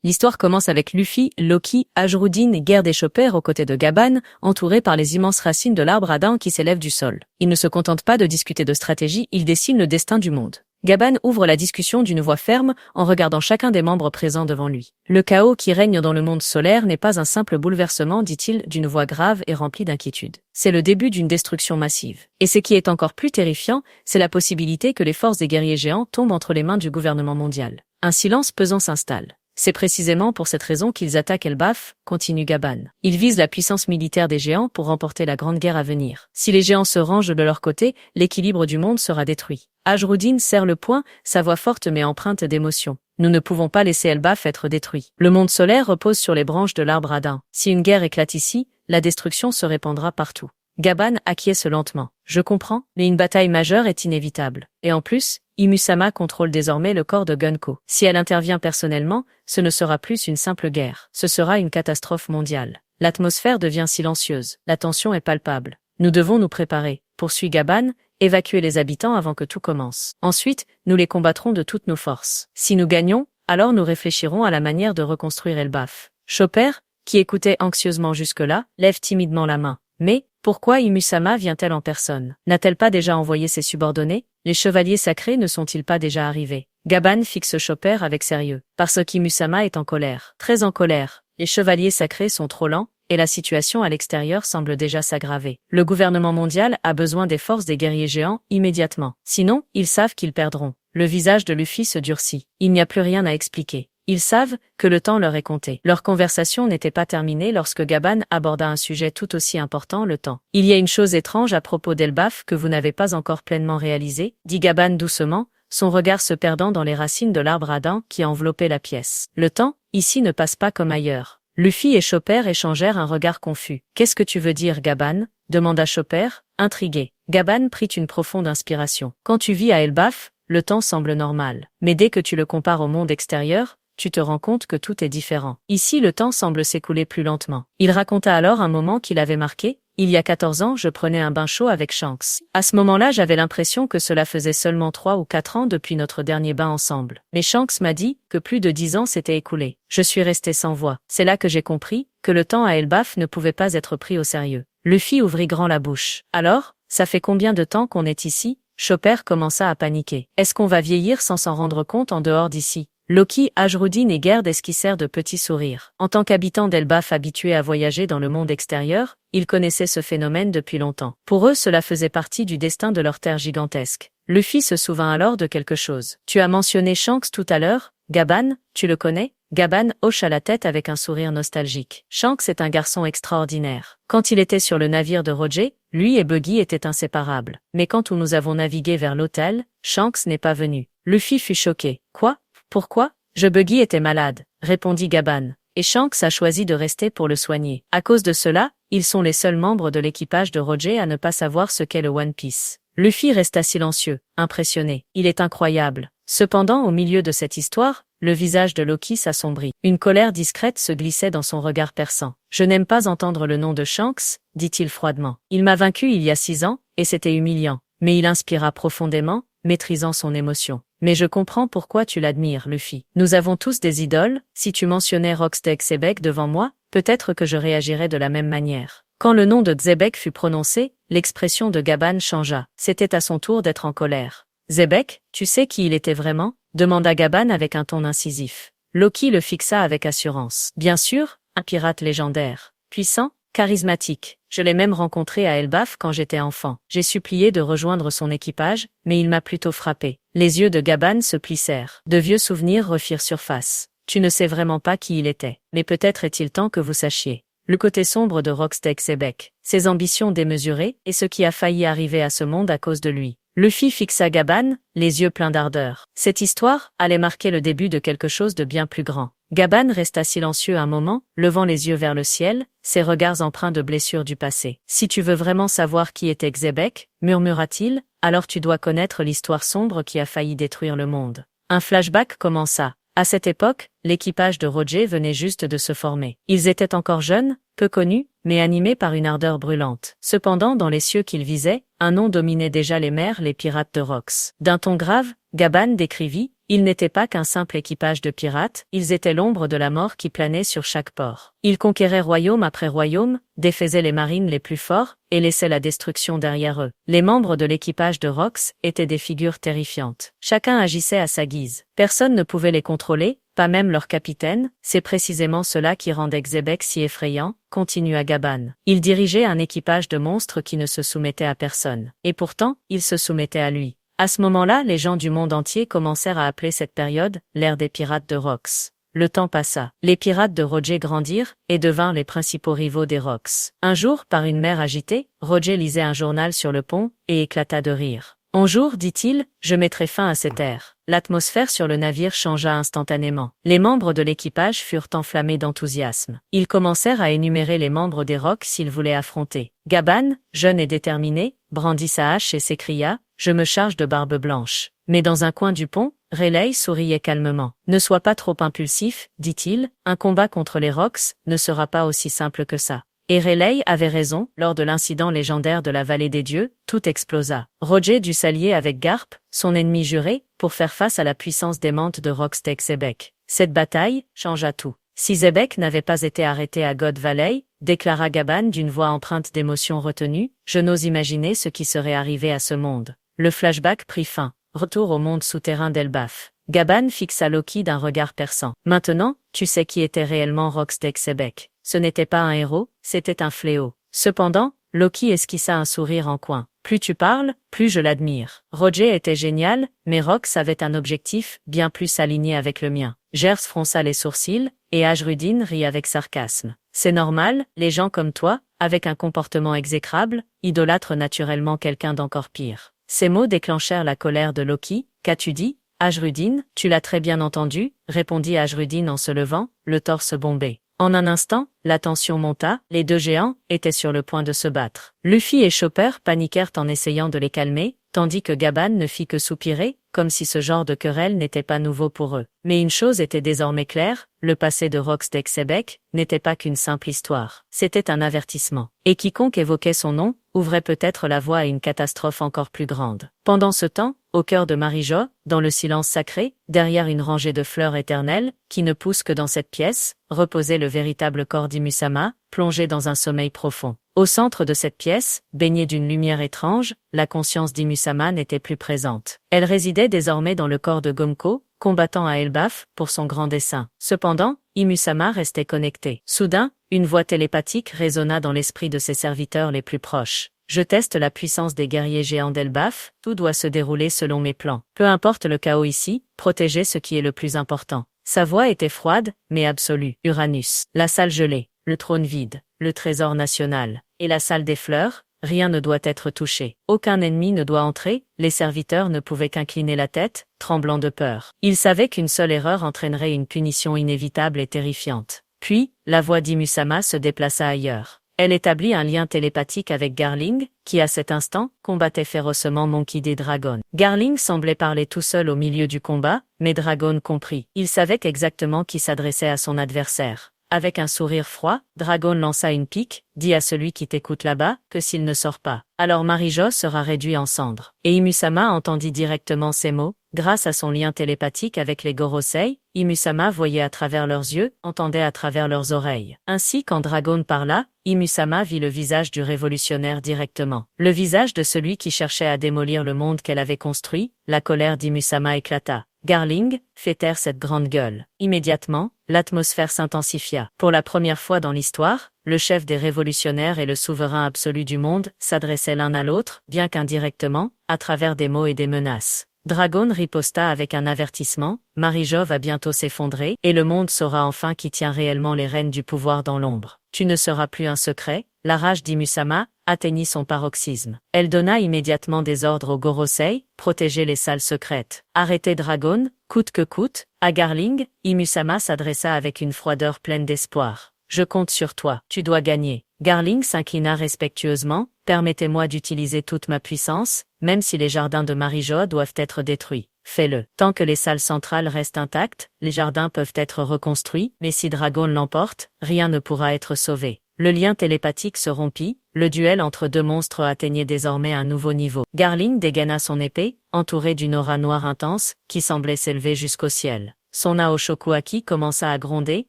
L'histoire commence avec Luffy, Loki, Ajrudin et Gerd et Chopper aux côtés de Gaban, entourés par les immenses racines de l'arbre Adin qui s'élèvent du sol. Ils ne se contentent pas de discuter de stratégie, ils dessinent le destin du monde. Gaban ouvre la discussion d'une voix ferme en regardant chacun des membres présents devant lui. Le chaos qui règne dans le monde solaire n'est pas un simple bouleversement, dit-il d'une voix grave et remplie d'inquiétude. C'est le début d'une destruction massive. Et ce qui est encore plus terrifiant, c'est la possibilité que les forces des guerriers géants tombent entre les mains du gouvernement mondial. Un silence pesant s'installe. C'est précisément pour cette raison qu'ils attaquent Elbaf, continue Gaban. Ils visent la puissance militaire des géants pour remporter la grande guerre à venir. Si les géants se rangent de leur côté, l'équilibre du monde sera détruit. Ajrudin serre le poing, sa voix forte mais empreinte d'émotion. Nous ne pouvons pas laisser Elbaf être détruit. Le monde solaire repose sur les branches de l'arbre Adin. Si une guerre éclate ici, la destruction se répandra partout. Gaban acquiesce lentement. Je comprends, mais une bataille majeure est inévitable. Et en plus, Imusama contrôle désormais le corps de Gunko. Si elle intervient personnellement, ce ne sera plus une simple guerre. Ce sera une catastrophe mondiale. L'atmosphère devient silencieuse. La tension est palpable. Nous devons nous préparer, poursuit Gaban, évacuer les habitants avant que tout commence. Ensuite, nous les combattrons de toutes nos forces. Si nous gagnons, alors nous réfléchirons à la manière de reconstruire Elbaf. Chopper, qui écoutait anxieusement jusque-là, lève timidement la main. Mais, pourquoi Imusama vient-elle en personne? N'a-t-elle pas déjà envoyé ses subordonnés? Les chevaliers sacrés ne sont-ils pas déjà arrivés? Gaban fixe Chopper avec sérieux. Parce qu'Imusama est en colère. Très en colère. Les chevaliers sacrés sont trop lents, et la situation à l'extérieur semble déjà s'aggraver. Le gouvernement mondial a besoin des forces des guerriers géants immédiatement. Sinon, ils savent qu'ils perdront. Le visage de Luffy se durcit. Il n'y a plus rien à expliquer. Ils savent que le temps leur est compté. Leur conversation n'était pas terminée lorsque Gaban aborda un sujet tout aussi important, le temps. Il y a une chose étrange à propos d'Elbaf que vous n'avez pas encore pleinement réalisée, dit Gaban doucement, son regard se perdant dans les racines de l'arbre Adin qui enveloppait la pièce. Le temps, ici ne passe pas comme ailleurs. Luffy et Chopper échangèrent un regard confus. Qu'est-ce que tu veux dire, Gaban? Demanda Chopper, intrigué. Gaban prit une profonde inspiration. Quand tu vis à Elbaf, le temps semble normal. Mais dès que tu le compares au monde extérieur, tu te rends compte que tout est différent. Ici, le temps semble s'écouler plus lentement. Il raconta alors un moment qu'il avait marqué. Il y a 14 ans, je prenais un bain chaud avec Shanks. À ce moment-là, j'avais l'impression que cela faisait seulement 3 ou 4 ans depuis notre dernier bain ensemble. Mais Shanks m'a dit que plus de 10 ans s'étaient écoulés. Je suis resté sans voix. C'est là que j'ai compris que le temps à Elbaf ne pouvait pas être pris au sérieux. Luffy ouvrit grand la bouche. Alors, ça fait combien de temps qu'on est ici? Chopper commença à paniquer. Est-ce qu'on va vieillir sans s'en rendre compte en dehors d'ici? Loki, Ajrudin et Gerd esquissèrent de petits sourires. En tant qu'habitants d'Elbaf habitués à voyager dans le monde extérieur, ils connaissaient ce phénomène depuis longtemps. Pour eux, cela faisait partie du destin de leur terre gigantesque. Luffy se souvint alors de quelque chose. Tu as mentionné Shanks tout à l'heure, Gaban, tu le connais? Gaban hocha la tête avec un sourire nostalgique. Shanks est un garçon extraordinaire. Quand il était sur le navire de Roger, lui et Buggy étaient inséparables. Mais quand nous avons navigué vers l'hôtel, Shanks n'est pas venu. Luffy fut choqué. Quoi? Pourquoi? Buggy était malade, répondit Gaban. Et Shanks a choisi de rester pour le soigner. À cause de cela, ils sont les seuls membres de l'équipage de Roger à ne pas savoir ce qu'est le One Piece. Luffy resta silencieux, impressionné. Il est incroyable. Cependant, au milieu de cette histoire, le visage de Loki s'assombrit. Une colère discrète se glissait dans son regard perçant. Je n'aime pas entendre le nom de Shanks, dit-il froidement. Il m'a vaincu il y a 6 ans, et c'était humiliant. Mais il inspira profondément, maîtrisant son émotion. Mais je comprends pourquoi tu l'admires, Luffy. Nous avons tous des idoles, si tu mentionnais Rocksteady Xebec devant moi, peut-être que je réagirais de la même manière. Quand le nom de Xebec fut prononcé, l'expression de Gaban changea. C'était à son tour d'être en colère. Xebec, tu sais qui il était vraiment? Demanda Gaban avec un ton incisif. Loki le fixa avec assurance. Bien sûr, un pirate légendaire. Puissant, charismatique. Je l'ai même rencontré à Elbaf quand j'étais enfant. J'ai supplié de rejoindre son équipage, mais il m'a plutôt frappé. Les yeux de Gaban se plissèrent. De vieux souvenirs refirent surface. Tu ne sais vraiment pas qui il était. Mais peut-être est-il temps que vous sachiez. Le côté sombre de Rocksteady Xebec, ses ambitions démesurées, et ce qui a failli arriver à ce monde à cause de lui. Luffy fixa Gaban, les yeux pleins d'ardeur. Cette histoire allait marquer le début de quelque chose de bien plus grand. Gaban resta silencieux un moment, levant les yeux vers le ciel, ses regards empreints de blessures du passé. « Si tu veux vraiment savoir qui était Xebec, murmura-t-il, alors tu dois connaître l'histoire sombre qui a failli détruire le monde. » Un flashback commença. À cette époque, l'équipage de Roger venait juste de se former. Ils étaient encore jeunes, peu connus, mais animés par une ardeur brûlante. Cependant, dans les cieux qu'ils visaient, un nom dominait déjà les mers, les pirates de Rox. D'un ton grave, Gaban décrivit, Ils n'étaient pas qu'un simple équipage de pirates, ils étaient l'ombre de la mort qui planait sur chaque port. Ils conquéraient royaume après royaume, défaisaient les marines les plus forts, et laissaient la destruction derrière eux. Les membres de l'équipage de Rox étaient des figures terrifiantes. Chacun agissait à sa guise. Personne ne pouvait les contrôler, pas même leur capitaine, c'est précisément cela qui rendait Xebec si effrayant, continua Gaban. Il dirigeait un équipage de monstres qui ne se soumettait à personne. Et pourtant, il se soumettait à lui. À ce moment-là, les gens du monde entier commencèrent à appeler cette période l'ère des pirates de Rox. Le temps passa. Les pirates de Roger grandirent et devinrent les principaux rivaux des Rox. Un jour, par une mer agitée, Roger lisait un journal sur le pont et éclata de rire. « Un jour, dit-il, je mettrai fin à cette ère. » L'atmosphère sur le navire changea instantanément. Les membres de l'équipage furent enflammés d'enthousiasme. Ils commencèrent à énumérer les membres des Rox s'ils voulaient affronter. Gaban, jeune et déterminé, brandit sa hache et s'écria « Je me charge de Barbe Blanche. » Mais dans un coin du pont, Rayleigh souriait calmement. « Ne sois pas trop impulsif, dit-il, un combat contre les Rox ne sera pas aussi simple que ça. » Et Rayleigh avait raison, lors de l'incident légendaire de la Vallée des Dieux, tout explosa. Roger dut s'allier avec Garp, son ennemi juré, pour faire face à la puissance démente de Rox Xebec. Cette bataille changea tout. Si Xebec n'avait pas été arrêté à God Valley, déclara Gaban d'une voix empreinte d'émotion retenue, je n'ose imaginer ce qui serait arrivé à ce monde. Le flashback prit fin. Retour au monde souterrain d'Elbaf. Gaban fixa Loki d'un regard perçant. Maintenant, tu sais qui était réellement Rox Xebec. Ce n'était pas un héros, c'était un fléau. Cependant, Loki esquissa un sourire en coin. Plus tu parles, plus je l'admire. Roger était génial, mais Rox avait un objectif bien plus aligné avec le mien. Gers fronça les sourcils, et Ajrudin rit avec sarcasme. C'est normal, les gens comme toi, avec un comportement exécrable, idolâtrent naturellement quelqu'un d'encore pire. Ces mots déclenchèrent la colère de Loki. Qu'as-tu dit, Ajrudin? Tu l'as très bien entendu, répondit Ajrudin en se levant, le torse bombé. En un instant, la tension monta, les deux géants étaient sur le point de se battre. Luffy et Chopper paniquèrent en essayant de les calmer, tandis que Gaban ne fit que soupirer, comme si ce genre de querelle n'était pas nouveau pour eux. Mais une chose était désormais claire, le passé de Rox Xebec n'était pas qu'une simple histoire. C'était un avertissement. Et quiconque évoquait son nom, ouvrait peut-être la voie à une catastrophe encore plus grande. Pendant ce temps, au cœur de Marijo, dans le silence sacré, derrière une rangée de fleurs éternelles, qui ne poussent que dans cette pièce, reposait le véritable corps d'Imusama, plongé dans un sommeil profond. Au centre de cette pièce, baignée d'une lumière étrange, la conscience d'Imusama n'était plus présente. Elle résidait désormais dans le corps de Gomko, combattant à Elbaf, pour son grand dessein. Cependant, Imusama restait connecté. Soudain, une voix télépathique résonna dans l'esprit de ses serviteurs les plus proches. Je teste la puissance des guerriers géants d'Elbaf, tout doit se dérouler selon mes plans. Peu importe le chaos ici, protégez ce qui est le plus important. Sa voix était froide, mais absolue. Uranus, la salle gelée, le trône vide, le trésor national, et la salle des fleurs, rien ne doit être touché. Aucun ennemi ne doit entrer, les serviteurs ne pouvaient qu'incliner la tête, tremblant de peur. Ils savaient qu'une seule erreur entraînerait une punition inévitable et terrifiante. Puis, la voix d'Imusama se déplaça ailleurs. Elle établit un lien télépathique avec Garling, qui à cet instant, combattait férocement Monkey D. Dragon. Garling semblait parler tout seul au milieu du combat, mais Dragon comprit. Il savait exactement qui s'adressait à son adversaire. Avec un sourire froid, Dragon lança une pique, dit à celui qui t'écoute là-bas, que s'il ne sort pas, alors Marijo sera réduit en cendres. Et Imusama entendit directement ces mots. Grâce à son lien télépathique avec les Gorosei, Imusama voyait à travers leurs yeux, entendait à travers leurs oreilles. Ainsi quand Dragon parla, Imusama vit le visage du révolutionnaire directement. Le visage de celui qui cherchait à démolir le monde qu'elle avait construit. La colère d'Imusama éclata. Garling, fais taire cette grande gueule. Immédiatement, l'atmosphère s'intensifia. Pour la première fois dans l'histoire, le chef des révolutionnaires et le souverain absolu du monde s'adressaient l'un à l'autre, bien qu'indirectement, à travers des mots et des menaces. Dragon riposta avec un avertissement, Marijo va bientôt s'effondrer, et le monde saura enfin qui tient réellement les rênes du pouvoir dans l'ombre. Tu ne seras plus un secret. La rage d'Imusama atteignit son paroxysme. Elle donna immédiatement des ordres aux Gorosei, protéger les salles secrètes. Arrêter Dragon, coûte que coûte. À Garling, Imusama s'adressa avec une froideur pleine d'espoir. Je compte sur toi, tu dois gagner. Garling s'inclina respectueusement. Permettez-moi d'utiliser toute ma puissance, même si les jardins de Marijo doivent être détruits. Fais-le. Tant que les salles centrales restent intactes, les jardins peuvent être reconstruits, mais si Dragon l'emporte, rien ne pourra être sauvé. Le lien télépathique se rompit, le duel entre deux monstres atteignait désormais un nouveau niveau. Garling dégaina son épée, entourée d'une aura noire intense, qui semblait s'élever jusqu'au ciel. Son Aoshokuaki commença à gronder,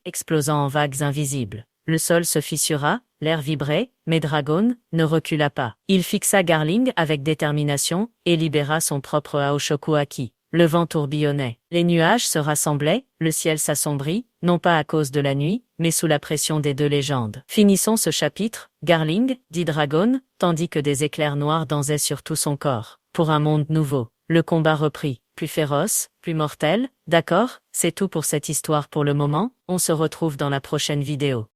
explosant en vagues invisibles. Le sol se fissura, l'air vibrait, mais Dragon ne recula pas. Il fixa Garling avec détermination, et libéra son propre Aoshokuaki. Le vent tourbillonnait. Les nuages se rassemblaient, le ciel s'assombrit, non pas à cause de la nuit, mais sous la pression des deux légendes. Finissons ce chapitre, Garling, dit Dragon, tandis que des éclairs noirs dansaient sur tout son corps. Pour un monde nouveau. Le combat reprit. Plus féroce, plus mortel, d'accord, c'est tout pour cette histoire pour le moment, on se retrouve dans la prochaine vidéo.